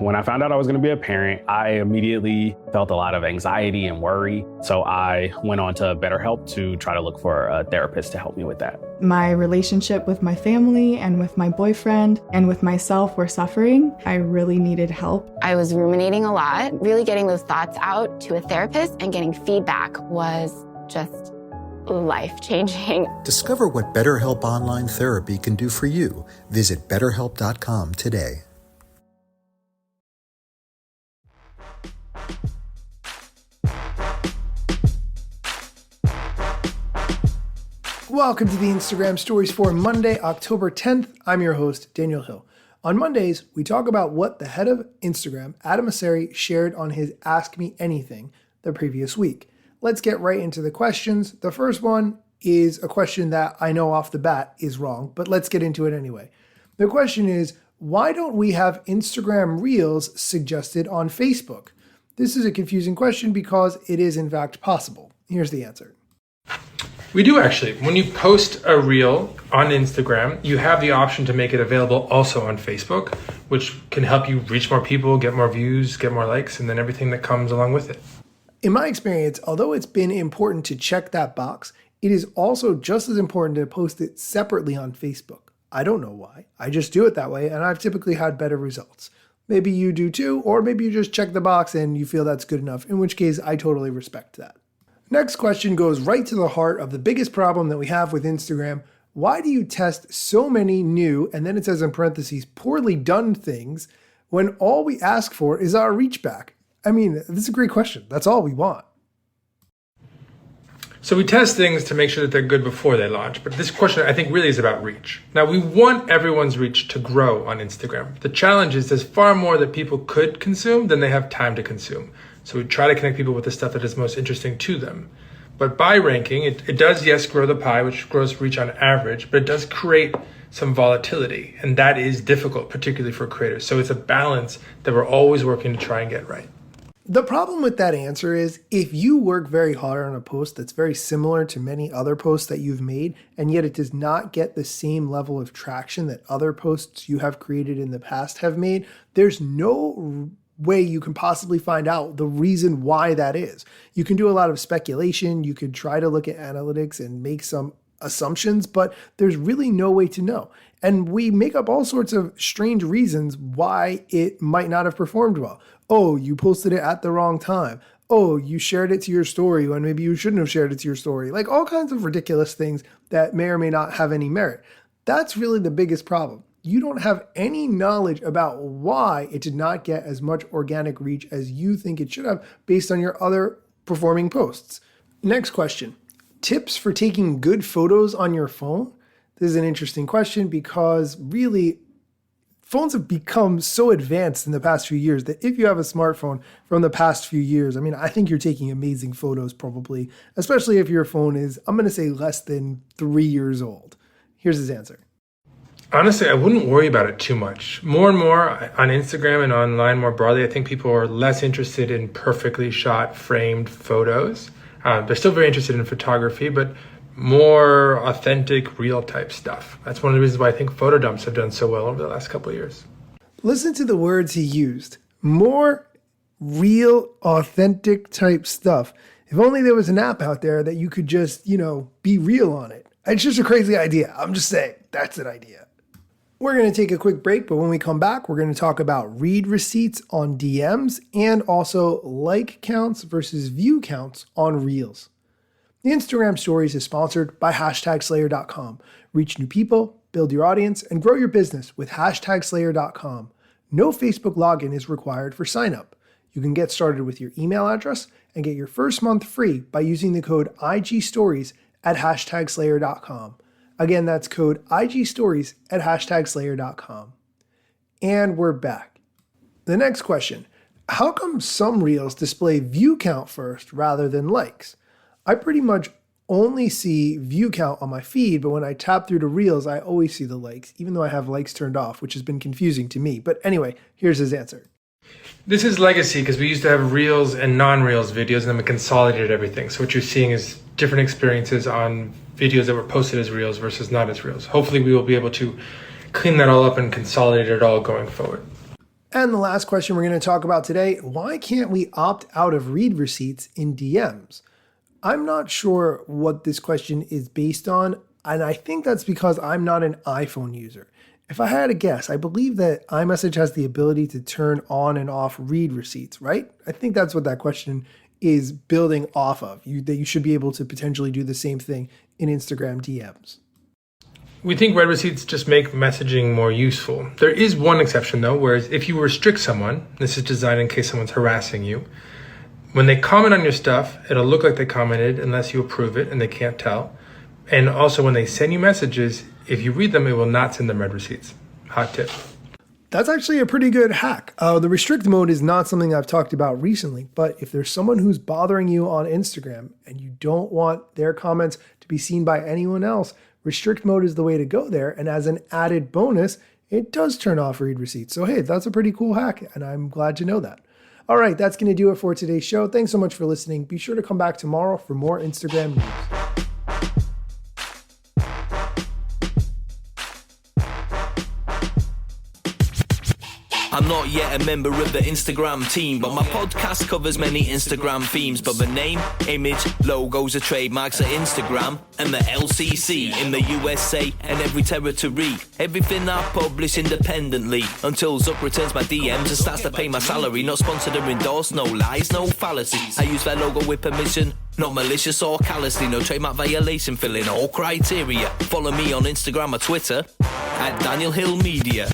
When I found out I was going to be a parent, I immediately felt a lot of anxiety and worry. So I went on to BetterHelp to try to look for a therapist to help me with that. My relationship with my family and with my boyfriend and with myself were suffering. I really needed help. I was ruminating a lot. Really getting those thoughts out to a therapist and getting feedback was just life-changing. Discover what BetterHelp Online Therapy can do for you. Visit BetterHelp.com today. Welcome to the Instagram Stories for Monday, October 10th. I'm your host, Daniel Hill. On Mondays, we talk about what the head of Instagram, Adam Mosseri, shared on his Ask Me Anything the previous week. Let's get right into the questions. The first one is a question that I know off the bat is wrong, but let's get into it anyway. The question is, why don't we have Instagram Reels suggested on Facebook? This is a confusing question because it is in fact possible. Here's the answer. We do actually. When you post a reel on Instagram, you have the option to make it available also on Facebook, which can help you reach more people, get more views, get more likes, and then everything that comes along with it. In my experience, although it's been important to check that box, it is also just as important to post it separately on Facebook. I don't know why. I just do it that way, and I've typically had better results. Maybe you do too, or maybe you just check the box and you feel that's good enough, in which case I totally respect that. Next question goes right to the heart of the biggest problem that we have with Instagram. Why do you test so many new, and then it says in parentheses, poorly done things when all we ask for is our reach back? I mean, this is a great question. That's all we want. So we test things to make sure that they're good before they launch. But this question, I think, really is about reach. Now, we want everyone's reach to grow on Instagram. The challenge is there's far more that people could consume than they have time to consume. So we try to connect people with the stuff that is most interesting to them. But by ranking, it does, yes, grow the pie, which grows reach on average, but it does create some volatility. And that is difficult, particularly for creators. So it's a balance that we're always working to try and get right. The problem with that answer is if you work very hard on a post that's very similar to many other posts that you've made, and yet it does not get the same level of traction that other posts you have created in the past have made, there's no way you can possibly find out the reason why that is. You can do a lot of speculation. You could try to look at analytics and make some assumptions, but there's really no way to know. And we make up all sorts of strange reasons why it might not have performed well. Oh, you posted it at the wrong time. Oh, you shared it to your story when maybe you shouldn't have shared it to your story. Like all kinds of ridiculous things that may or may not have any merit. That's really the biggest problem. You don't have any knowledge about why it did not get as much organic reach as you think it should have based on your other performing posts. Next question. Tips for taking good photos on your phone? This is an interesting question because really phones have become so advanced in the past few years that if you have a smartphone from the past few years, I mean, I think you're taking amazing photos probably, especially if your phone is, I'm going to say less than 3 years old. Here's his answer. Honestly, I wouldn't worry about it too much. More and more on Instagram and online more broadly, I think people are less interested in perfectly shot, framed photos. They're still very interested in photography, but more authentic, real type stuff. That's one of the reasons why I think photo dumps have done so well over the last couple of years. Listen to the words he used. More real, authentic type stuff. If only there was an app out there that you could just, be real on it. It's just a crazy idea. I'm just saying, that's an idea. We're going to take a quick break, but when we come back, we're going to talk about read receipts on DMs and also like counts versus view counts on Reels. The Instagram Stories is sponsored by #Slayer.com. Reach new people, build your audience, and grow your business with #Slayer.com. No Facebook login is required for sign up. You can get started with your email address and get your first month free by using the code IGStories at #Slayer.com. Again, that's code IGStories at #Slayer.com. And we're back. The next question, how come some Reels display view count first rather than likes? I pretty much only see view count on my feed, but when I tap through to Reels, I always see the likes, even though I have likes turned off, which has been confusing to me. But anyway, here's his answer. This is legacy because we used to have Reels and non-Reels videos and then we consolidated everything. So what you're seeing is different experiences on videos that were posted as Reels versus not as Reels. Hopefully we will be able to clean that all up and consolidate it all going forward. And the last question we're going to talk about today, why can't we opt out of read receipts in DMs? I'm not sure what this question is based on, and I think that's because I'm not an iPhone user. If I had to guess, I believe that iMessage has the ability to turn on and off read receipts, right? I think that's what that question is building off of, that you should be able to potentially do the same thing in Instagram DMs. We think read receipts just make messaging more useful. There is one exception though, whereas if you restrict someone, this is designed in case someone's harassing you, when they comment on your stuff, it'll look like they commented unless you approve it and they can't tell. And also when they send you messages, if you read them, it will not send them read receipts. Hot tip. That's actually a pretty good hack. The restrict mode is not something I've talked about recently, but if there's someone who's bothering you on Instagram and you don't want their comments to be seen by anyone else, restrict mode is the way to go there. And as an added bonus, it does turn off read receipts. So hey, that's a pretty cool hack, and I'm glad to know that. All right, that's going to do it for today's show. Thanks so much for listening. Be sure to come back tomorrow for more Instagram news. I'm not yet a member of the Instagram team, but my podcast covers many Instagram themes. But the name, image, logos are trademarks of Instagram and the LCC in the USA and every territory. Everything I publish independently until Zuck returns my DMs and starts to pay my salary. Not sponsored or endorsed, no lies, no fallacies. I use their logo with permission, not malicious or callously. No trademark violation, filling all criteria. Follow me on Instagram or Twitter at Daniel Hill Media.